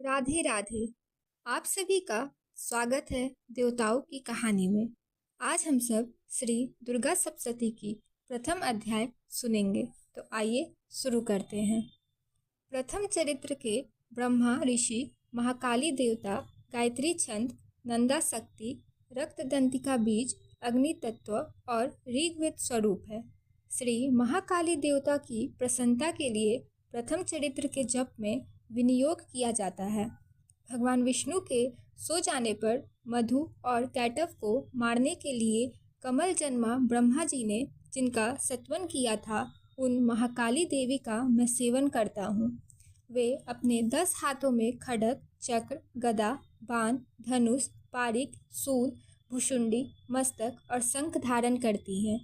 राधे राधे। आप सभी का स्वागत है देवताओं की कहानी में। आज हम सब श्री दुर्गा सप्तशती की प्रथम अध्याय सुनेंगे। तो आइए शुरू करते हैं। प्रथम चरित्र के ब्रह्मा ऋषि, महाकाली देवता, गायत्री छंद, नंदा शक्ति, रक्तदंतिका बीज, अग्नि तत्व और ऋग्वेद स्वरूप है। श्री महाकाली देवता की प्रसन्नता के लिए प्रथम चरित्र के जप में विनियोग किया जाता है। भगवान विष्णु के सो जाने पर मधु और कैटव को मारने के लिए कमल जन्मा ब्रह्मा जी ने जिनका सत्वन किया था, उन महाकाली देवी का मैं सेवन करता हूँ। वे अपने 10 हाथों में खड्ग, चक्र, गदा, बाण, धनुष, पारिक, सूल, भुशुंडी, मस्तक और शंख धारण करती हैं।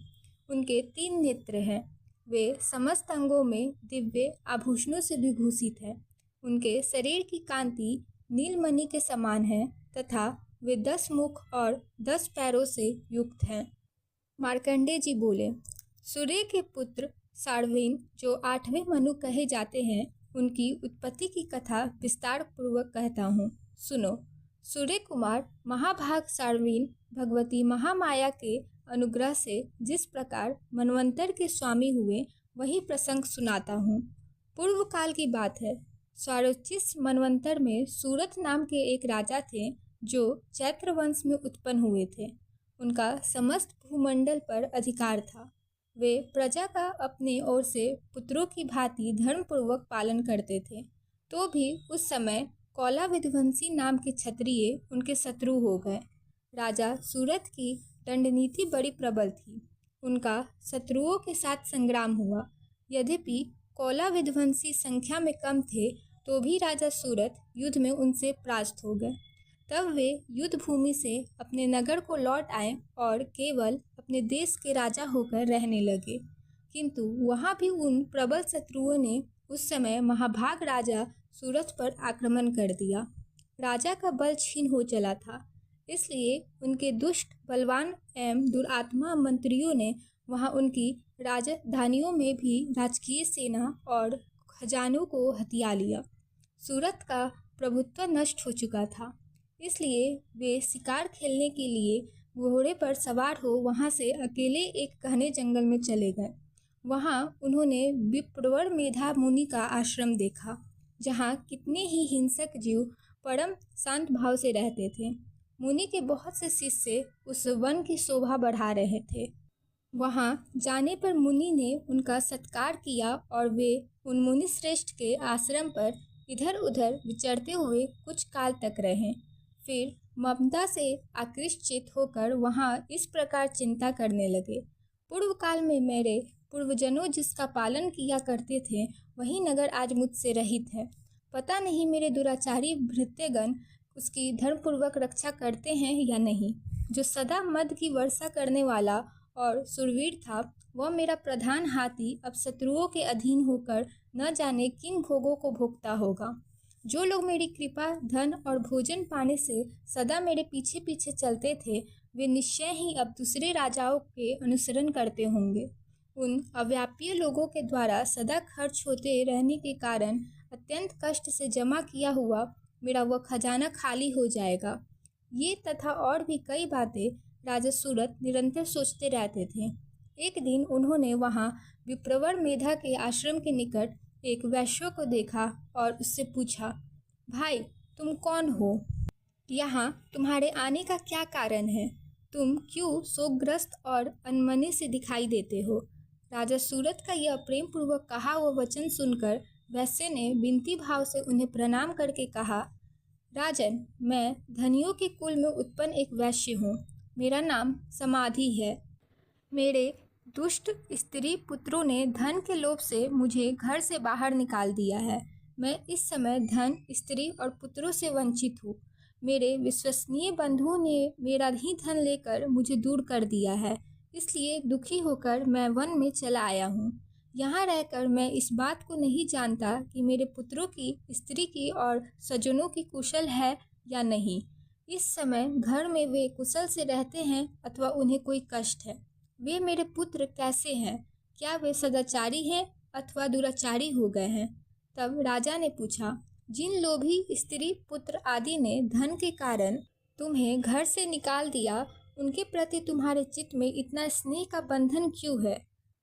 उनके 3 नेत्र हैं। वे समस्त अंगों में दिव्य आभूषणों से विभूषित हैं। उनके शरीर की कांति नीलमणि के समान है तथा वे 10 मुख और 10 पैरों से युक्त हैं। मार्कंडेय जी बोले, सूर्य के पुत्र सार्वभौम जो 8वें मनु कहे जाते हैं, उनकी उत्पत्ति की कथा विस्तार पूर्वक कहता हूँ, सुनो। सूर्य कुमार महाभाग सार्वभौम भगवती महामाया के अनुग्रह से जिस प्रकार मनवंतर के स्वामी हुए, वही प्रसंग सुनाता हूँ। पूर्व काल की बात है। स्वारोचिस मनवंतर में सूरत नाम के एक राजा थे जो चैत्र वंश में उत्पन्न हुए थे। उनका समस्त भूमंडल पर अधिकार था। वे प्रजा का अपने ओर से पुत्रों की भांति धर्मपूर्वक पालन करते थे। तो भी उस समय कौला विध्वंसी नाम के क्षत्रिय उनके शत्रु हो गए। राजा सूरत की दंडनीति बड़ी प्रबल थी। उनका शत्रुओं के साथ संग्राम हुआ। यद्यपि कौला विध्वंसी संख्या में कम थे, तो भी राजा सूरत युद्ध में उनसे परास्त हो गए। तब वे युद्ध भूमि से अपने नगर को लौट आए और केवल अपने देश के राजा होकर रहने लगे। किंतु वहाँ भी उन प्रबल शत्रुओं ने उस समय महाभाग राजा सूरत पर आक्रमण कर दिया। राजा का बल क्षीण हो चला था, इसलिए उनके दुष्ट, बलवान एवं दुरात्मा मंत्रियों ने वहाँ उनकी राजधानियों में भी राजकीय सेना और खजानों को हथिया लिया। सूरत का प्रभुत्व नष्ट हो चुका था, इसलिए वे शिकार खेलने के लिए घोड़े पर सवार हो वहाँ से अकेले एक घने जंगल में चले गए। वहाँ उन्होंने विप्रवर मेधा मुनि का आश्रम देखा, जहाँ कितने ही हिंसक जीव परम शांत भाव से रहते थे। मुनि के बहुत से शिष्य उस वन की शोभा बढ़ा रहे थे। वहाँ जाने पर मुनि ने उनका सत्कार किया और वे उन मुनि श्रेष्ठ के आश्रम पर इधर उधर विचरते हुए कुछ काल तक रहे। फिर ममता से आकृष्ट होकर वहाँ इस प्रकार चिंता करने लगे, पूर्व काल में मेरे पूर्वजनों जिसका पालन किया करते थे, वही नगर आज मुझसे रहित है। पता नहीं मेरे दुराचारी भृत्यगण उसकी धर्मपूर्वक रक्षा करते हैं या नहीं। जो सदा मद की वर्षा करने वाला और सुरवीर था, वह मेरा प्रधान हाथी अब शत्रुओं के अधीन होकर न जाने किन भोगों को भोगता होगा। जो लोग मेरी कृपा, धन और भोजन पाने से सदा मेरे पीछे पीछे चलते थे, वे निश्चय ही अब दूसरे राजाओं के अनुसरण करते होंगे। उन अव्यापीय लोगों के द्वारा सदा खर्च होते रहने के कारण अत्यंत कष्ट से जमा किया हुआ मेरा वह खजाना खाली हो जाएगा। ये तथा और भी कई बातें राजा सूरत निरंतर सोचते रहते थे। एक दिन उन्होंने वहाँ विप्रवर मेधा के आश्रम के निकट एक वैश्य को देखा और उससे पूछा, भाई तुम कौन हो? यहाँ तुम्हारे आने का क्या कारण है? तुम क्यों शोकग्रस्त और अनमने से दिखाई देते हो? राजा सूरत का यह प्रेम पूर्वक कहा हुआ वचन सुनकर वैश्य ने विनती भाव से उन्हें प्रणाम करके कहा, राजन, मैं धनियों के कुल में उत्पन्न एक वैश्य हूँ। मेरा नाम समाधि है। मेरे दुष्ट स्त्री पुत्रों ने धन के लोभ से मुझे घर से बाहर निकाल दिया है। मैं इस समय धन, स्त्री और पुत्रों से वंचित हूँ। मेरे विश्वसनीय बंधुओं ने मेरा ही धन लेकर मुझे दूर कर दिया है, इसलिए दुखी होकर मैं वन में चला आया हूँ। यहाँ रहकर मैं इस बात को नहीं जानता कि मेरे पुत्रों की, स्त्री की और स्वजनों की कुशल है या नहीं। इस समय घर में वे कुशल से रहते हैं अथवा उन्हें कोई कष्ट है। वे मेरे पुत्र कैसे हैं? क्या वे सदाचारी हैं अथवा दुराचारी हो गए हैं? तब राजा ने पूछा, जिन लोभी स्त्री पुत्र आदि ने धन के कारण तुम्हें घर से निकाल दिया, उनके प्रति तुम्हारे चित्त में इतना स्नेह का बंधन क्यों है?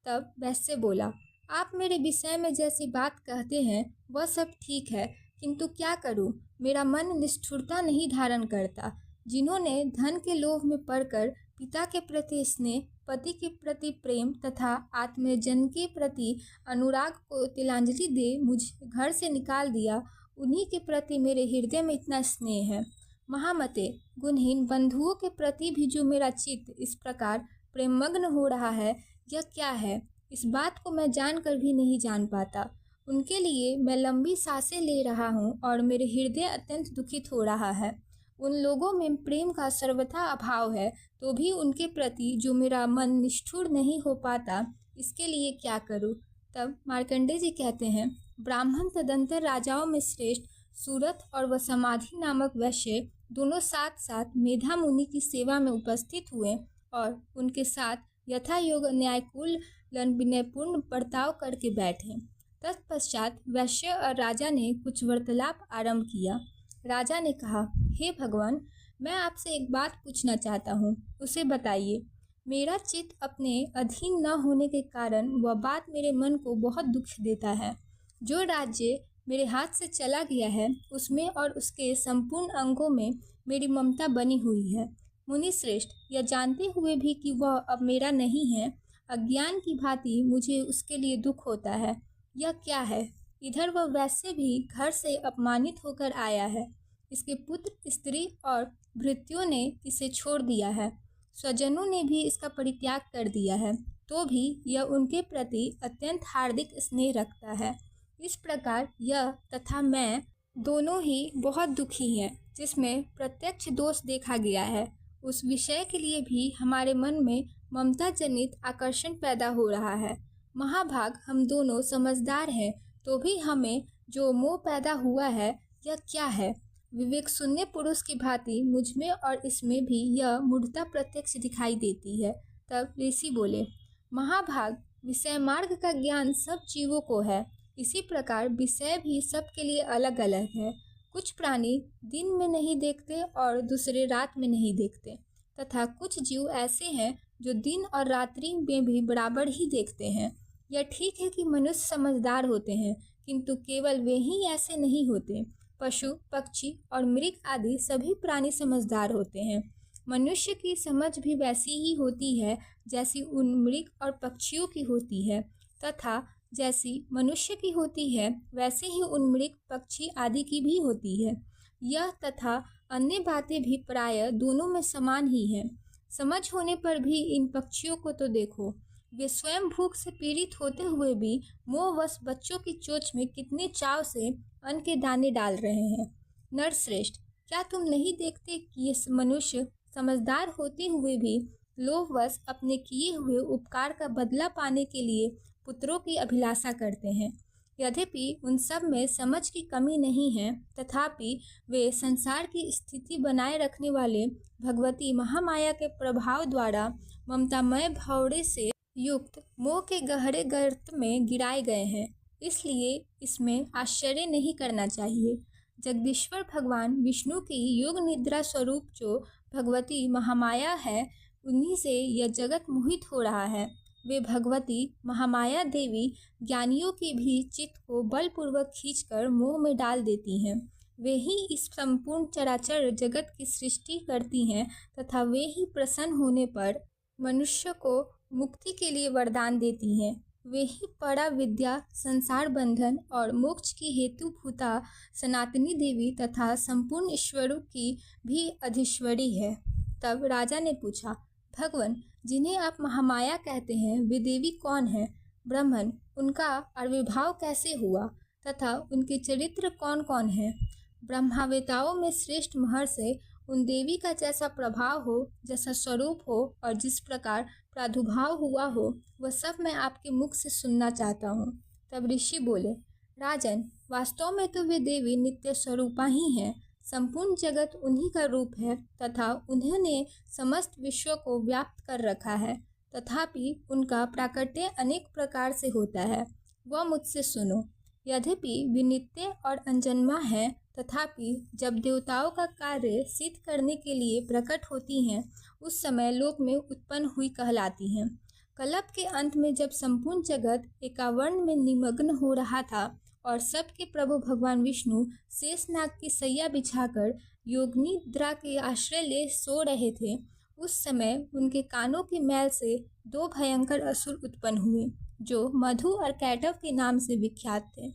तब वैश्य बोला, आप मेरे विषय में जैसी बात कहते हैं वह सब ठीक है, किंतु क्या करूं, मेरा मन निष्ठुरता नहीं धारण करता। जिन्होंने धन के लोभ में पड़कर पिता के प्रति स्नेह, पति के प्रति प्रेम तथा आत्मजन के प्रति अनुराग को तिलांजलि दे मुझे घर से निकाल दिया, उन्हीं के प्रति मेरे हृदय में इतना स्नेह है। महामते, गुणहीन बंधुओं के प्रति भी जो मेरा चित्त इस प्रकार प्रेममग्न हो रहा है, यह क्या है? इस बात को मैं जानकर भी नहीं जान पाता। उनके लिए मैं लंबी सांसें ले रहा हूँ और मेरे हृदय अत्यंत दुखित हो रहा है। उन लोगों में प्रेम का सर्वथा अभाव है, तो भी उनके प्रति जो मेरा मन निष्ठुर नहीं हो पाता, इसके लिए क्या करूँ? तब मार्कंडेय जी कहते हैं, ब्राह्मण तदंतर राजाओं में श्रेष्ठ सूरत और वसमाधि नामक वैश्य दोनों साथ साथ मेधा मुनि की सेवा में उपस्थित हुए और उनके साथ यथा योग न्यायकुल विनयपूर्ण बर्ताव करके बैठे। तत्पश्चात वैश्य और राजा ने कुछ वार्तालाप आरंभ किया। राजा ने कहा, हे भगवान, मैं आपसे एक बात पूछना चाहता हूँ, उसे बताइए। मेरा चित्त अपने अधीन न होने के कारण वह बात मेरे मन को बहुत दुख देता है। जो राज्य मेरे हाथ से चला गया है, उसमें और उसके संपूर्ण अंगों में मेरी ममता बनी हुई है। मुनि श्रेष्ठ, यह जानते हुए भी कि वह अब मेरा नहीं है, अज्ञान की भांति मुझे उसके लिए दुख होता है। यह क्या है? इधर वह वैसे भी घर से अपमानित होकर आया है। इसके पुत्र, स्त्री और भृत्यों ने इसे छोड़ दिया है। स्वजनों ने भी इसका परित्याग कर दिया है, तो भी यह उनके प्रति अत्यंत हार्दिक स्नेह रखता है। इस प्रकार यह तथा मैं दोनों ही बहुत दुखी हैं, जिसमें प्रत्यक्ष दोष देखा गया है। उस विषय के लिए भी हमारे मन में ममता जनित आकर्षण पैदा हो रहा है। महाभाग, हम दोनों समझदार हैं, तो भी हमें जो मोह पैदा हुआ है, यह क्या है? विवेक शून्य पुरुष की भांति मुझमें और इसमें भी यह मूढ़ता प्रत्यक्ष दिखाई देती है। तब ऋषि बोले, महाभाग, विषय मार्ग का ज्ञान सब जीवों को है। इसी प्रकार विषय भी सबके लिए अलग अलग है। कुछ प्राणी दिन में नहीं देखते और दूसरे रात में नहीं देखते, तथा कुछ जीव ऐसे हैं जो दिन और रात्रि में भी बराबर ही देखते हैं। यह ठीक है कि मनुष्य समझदार होते हैं, किंतु केवल वे ही ऐसे नहीं होते। पशु, पक्षी और मृग आदि सभी प्राणी समझदार होते हैं। मनुष्य की समझ भी वैसी ही होती है जैसी उन मृग और पक्षियों की होती है, तथा जैसी मनुष्य की होती है वैसे ही उन मृग, पक्षी आदि की भी होती है। यह तथा अन्य बातें भी प्रायः दोनों में समान ही है। समझ होने पर भी इन पक्षियों को तो देखो, वे स्वयं भूख से पीड़ित होते हुए भी मोहवश बच्चों की चोंच में कितने चाव से अन्न के दाने डाल रहे हैं। नरश्रेष्ठ, क्या तुम नहीं देखते कि ये मनुष्य समझदार होते हुए भी लोभवश अपने किए हुए उपकार का बदला पाने के लिए पुत्रों की अभिलाषा करते हैं? यद्यपि उन सब में समझ की कमी नहीं है, तथापि वे संसार की स्थिति बनाए रखने वाले भगवती महामाया के प्रभाव द्वारा ममतामय भौरे से युक्त मोह के गहरे गर्त में गिराए गए हैं। इसलिए इसमें आश्चर्य नहीं करना चाहिए। जगदीश्वर भगवान विष्णु की योग निद्रा स्वरूप जो भगवती महामाया है, उन्हीं से यह जगत मोहित हो रहा है। वे भगवती महामाया देवी ज्ञानियों के भी चित्त को बलपूर्वक खींचकर मोह में डाल देती हैं। वे ही इस संपूर्ण चराचर जगत की सृष्टि करती हैं, तथा वे ही प्रसन्न होने पर मनुष्य को मुक्ति के लिए वरदान देती हैं। वे ही परा विद्या, संसार बंधन और मोक्ष की हेतुभूता सनातनी देवी तथा संपूर्ण ईश्वरों की भी अधीश्वरी है। तब राजा ने पूछा, भगवान, जिन्हें आप महामाया कहते हैं, वे देवी कौन है? ब्राह्मण, उनका आविर्भाव कैसे हुआ तथा उनके चरित्र कौन कौन है? ब्रह्मावेताओं में श्रेष्ठ महर्षि उन देवी का जैसा प्रभाव हो, जैसा स्वरूप हो और जिस प्रकार प्रादुर्भाव हुआ हो, वह सब मैं आपके मुख से सुनना चाहता हूँ। तब ऋषि बोले, राजन, वास्तव में तो वे देवी नित्य स्वरूपा ही हैं। संपूर्ण जगत उन्हीं का रूप है तथा उन्होंने समस्त विश्व को व्याप्त कर रखा है, तथापि उनका प्राकट्य अनेक प्रकार से होता है। वह मुझसे सुनो। यद्यपि वे नित्य और अनजन्मा है, तथापि जब देवताओं का कार्य सिद्ध करने के लिए प्रकट होती हैं, उस समय लोक में उत्पन्न हुई कहलाती हैं। कल्प के अंत में जब संपूर्ण जगत एकावर्ण में निमग्न हो रहा था और सबके प्रभु भगवान विष्णु शेषनाग की सैया बिछाकर योग निद्रा के आश्रय ले सो रहे थे, उस समय उनके कानों की मैल से दो भयंकर असुर उत्पन्न हुए, जो मधु और कैटव के नाम से विख्यात थे।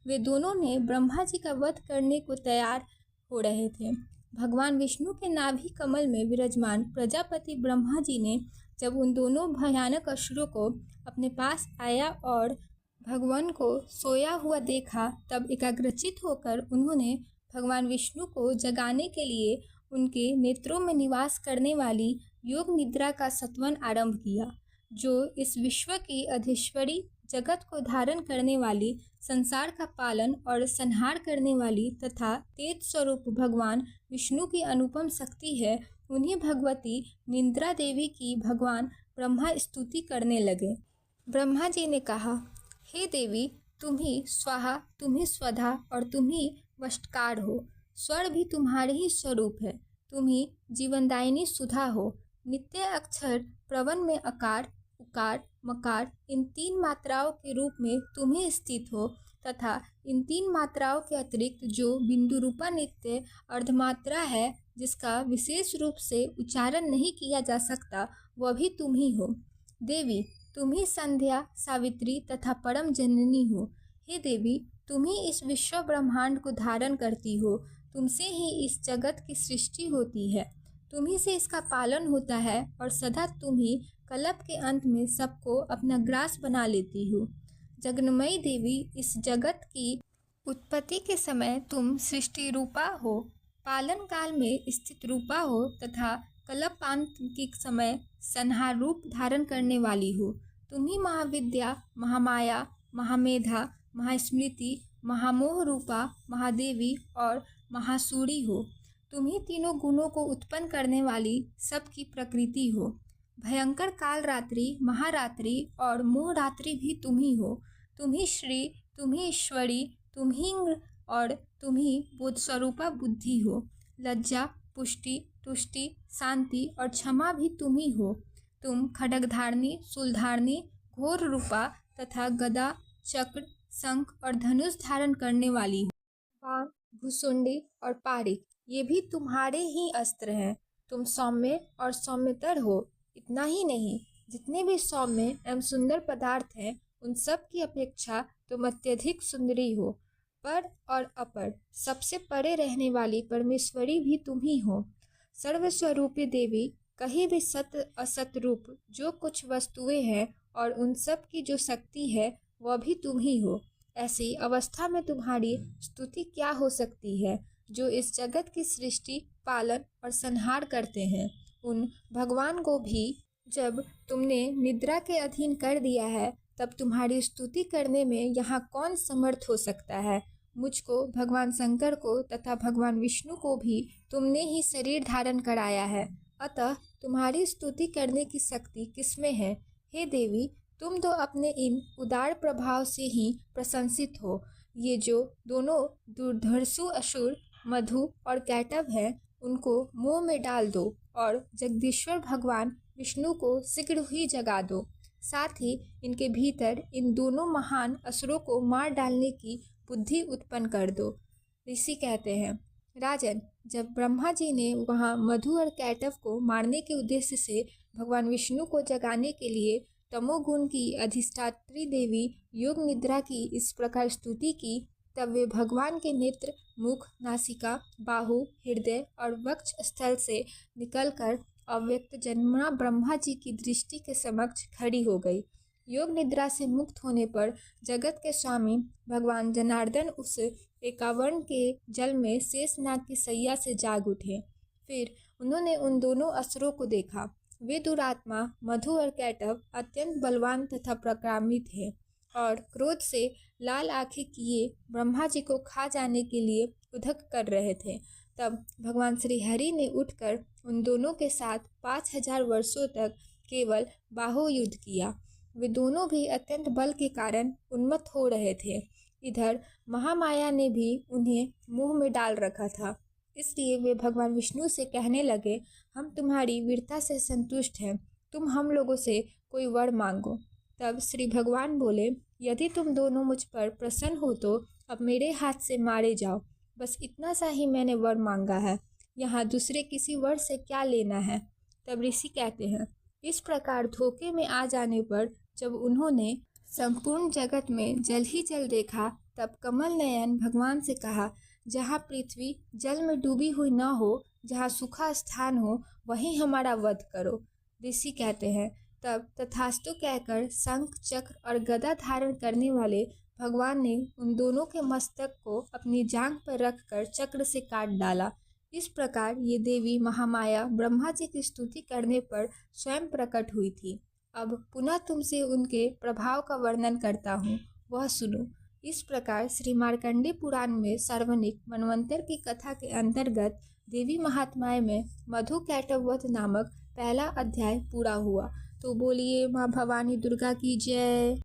वे दोनों ने ब्रह्मा जी का वध करने को तैयार हो रहे थे। भगवान विष्णु के नाभि कमल में विराजमान प्रजापति ब्रह्मा जी ने जब उन दोनों भयानक असुरों को अपने पास आया और भगवान को सोया हुआ देखा, तब एकाग्रचित होकर उन्होंने भगवान विष्णु को जगाने के लिए उनके नेत्रों में निवास करने वाली योग निद्रा का सत्वन आरंभ किया, जो इस विश्व की अधीश्वरी, जगत को धारण करने वाली, संसार का पालन और संहार करने वाली तथा तेज स्वरूप भगवान विष्णु की अनुपम शक्ति है। उन्हीं भगवती निद्रा देवी की भगवान ब्रह्मा स्तुति करने लगे। ब्रह्मा जी ने कहा, हे देवी, तुम ही स्वाहा, तुम ही स्वधा और तुम ही वष्टकार हो। स्वर भी तुम्हारे ही स्वरूप है। तुम ही जीवनदायिनी सुधा हो। नित्य अक्षर प्रवन में अकार, उकार, मकार इन तीन मात्राओं के रूप में तुम ही स्थित हो तथा इन तीन मात्राओं के अतिरिक्त जो बिंदु रूपा नित्य अर्धमात्रा है, जिसका विशेष रूप से उच्चारण नहीं किया जा सकता, वह भी तुम ही हो। देवी, तुम ही संध्या, सावित्री तथा परम जननी हो। हे देवी, तुम ही इस विश्व ब्रह्मांड को धारण करती हो। तुमसे ही इस जगत की सृष्टि होती है, तुम ही से इसका पालन होता है और सदा तुम ही कल्प के अंत में सबको अपना ग्रास बना लेती हो। जगन्मयी देवी, इस जगत की उत्पत्ति के समय तुम सृष्टि रूपा हो, पालन काल में स्थित रूपा हो तथा कल्पांत के समय संहार रूप धारण करने वाली हो। तुम ही महाविद्या, महामाया, महामेधा, महास्मृति, महामोह रूपा महादेवी और महासूरी हो। तुम ही तीनों गुणों को उत्पन्न करने वाली सबकी प्रकृति हो। भयंकर काल रात्रि, महारात्रि और मोह रात्रि भी तुम ही हो। तुम ही श्री, तुम ही ईश्वरी, तुम ही और तुम ही बोध स्वरूपा बुद्धि हो। लज्जा, पुष्टि, तुष्टि, शांति और क्षमा भी तुम ही हो। तुम खड्गधारणी, शूलधारणी, घोर रूपा तथा गदा, चक्र, शंख और धनुष धारण करने वाली हो। बाण, भुसुंडी और पारिक ये भी तुम्हारे ही अस्त्र हैं। तुम सौम्य और सौम्यतर हो। इतना ही नहीं, जितने भी सौम्य एवं सुंदर पदार्थ हैं, उन सब की अपेक्षा तुम अत्यधिक सुंदरी हो। पर और अपर सबसे परे रहने वाली परमेश्वरी भी तुम ही हो। सर्वस्वरूपी देवी, कहीं भी सत असत रूप जो कुछ वस्तुएं हैं और उन सब की जो शक्ति है, वह भी तुम ही हो। ऐसी अवस्था में तुम्हारी स्तुति क्या हो सकती है, जो इस जगत की सृष्टि, पालन और संहार करते हैं। उन भगवान को भी जब तुमने निद्रा के अधीन कर दिया है, तब तुम्हारी स्तुति करने में यहाँ कौन समर्थ हो सकता है। मुझको, भगवान शंकर को तथा भगवान विष्णु को भी तुमने ही शरीर धारण कराया है, अतः तुम्हारी स्तुति करने की शक्ति किसमें है। हे देवी, तुम तो अपने इन उदार प्रभाव से ही प्रशंसित हो। ये जो दोनों दुर्धर्षु असुर मधु और कैटव हैं, उनको मुंह में डाल दो और जगदीश्वर भगवान विष्णु को शीघ्र ही जगा दो। साथ ही इनके भीतर इन दोनों महान असुरों को मार डालने की बुद्धि उत्पन्न कर दो। ऋषि कहते हैं, राजन, जब ब्रह्मा जी ने वहाँ मधु और कैटव को मारने के उद्देश्य से भगवान विष्णु को जगाने के लिए तमोगुण की अधिष्ठात्री देवी योग निद्रा की इस प्रकार स्तुति की, तब वे भगवान के नेत्र, मुख, नासिका, बाहु, हृदय और वक्ष स्थल से निकलकर अव्यक्त जन्मा ब्रह्मा जी की दृष्टि के समक्ष खड़ी हो गई। योग निद्रा से मुक्त होने पर जगत के स्वामी भगवान जनार्दन उस एकावर्ण के जल में शेषनाग की सैया से जाग उठे। फिर उन्होंने उन दोनों असुरों को देखा। वे दुरात्मा मधु और कैटव अत्यंत बलवान तथा प्रकामी थे और क्रोध से लाल आंखें किए ब्रह्मा जी को खा जाने के लिए उधक कर रहे थे। तब भगवान श्री हरि ने उठकर उन दोनों के साथ 5000 वर्षों तक केवल बाहु युद्ध किया। वे दोनों भी अत्यंत बल के कारण उन्मत्त हो रहे थे। इधर महामाया ने भी उन्हें मुंह में डाल रखा था, इसलिए वे भगवान विष्णु से कहने लगे, हम तुम्हारी वीरता से संतुष्ट हैं, तुम हम लोगों से कोई वर मांगो। तब श्री भगवान बोले, यदि तुम दोनों मुझ पर प्रसन्न हो तो अब मेरे हाथ से मारे जाओ, बस इतना सा ही मैंने वर मांगा है, यहाँ दूसरे किसी वर से क्या लेना है। तब ऋषि कहते हैं, इस प्रकार धोखे में आ जाने पर जब उन्होंने संपूर्ण जगत में जल ही जल देखा, तब कमल नयन भगवान से कहा, जहाँ पृथ्वी जल में डूबी हुई न हो, जहाँ सूखा स्थान हो, वहीं हमारा वध करो। ऋषि कहते हैं, तब तथास्तु कहकर शंख चक्र और गदा धारण करने वाले भगवान ने उन दोनों के मस्तक को अपनी जांघ पर रखकर चक्र से काट डाला। इस प्रकार ये देवी महामाया ब्रह्मा जी की स्तुति करने पर स्वयं प्रकट हुई थी। अब पुनः तुमसे उनके प्रभाव का वर्णन करता हूँ, वह सुनो। इस प्रकार श्री मार्कंडेय पुराण में सार्वनिक मनवंतर की कथा के अंतर्गत देवी महात्म्य में मधु कैटभ वध नामक पहला अध्याय पूरा हुआ। तो बोलिए माँ भवानी दुर्गा की जय।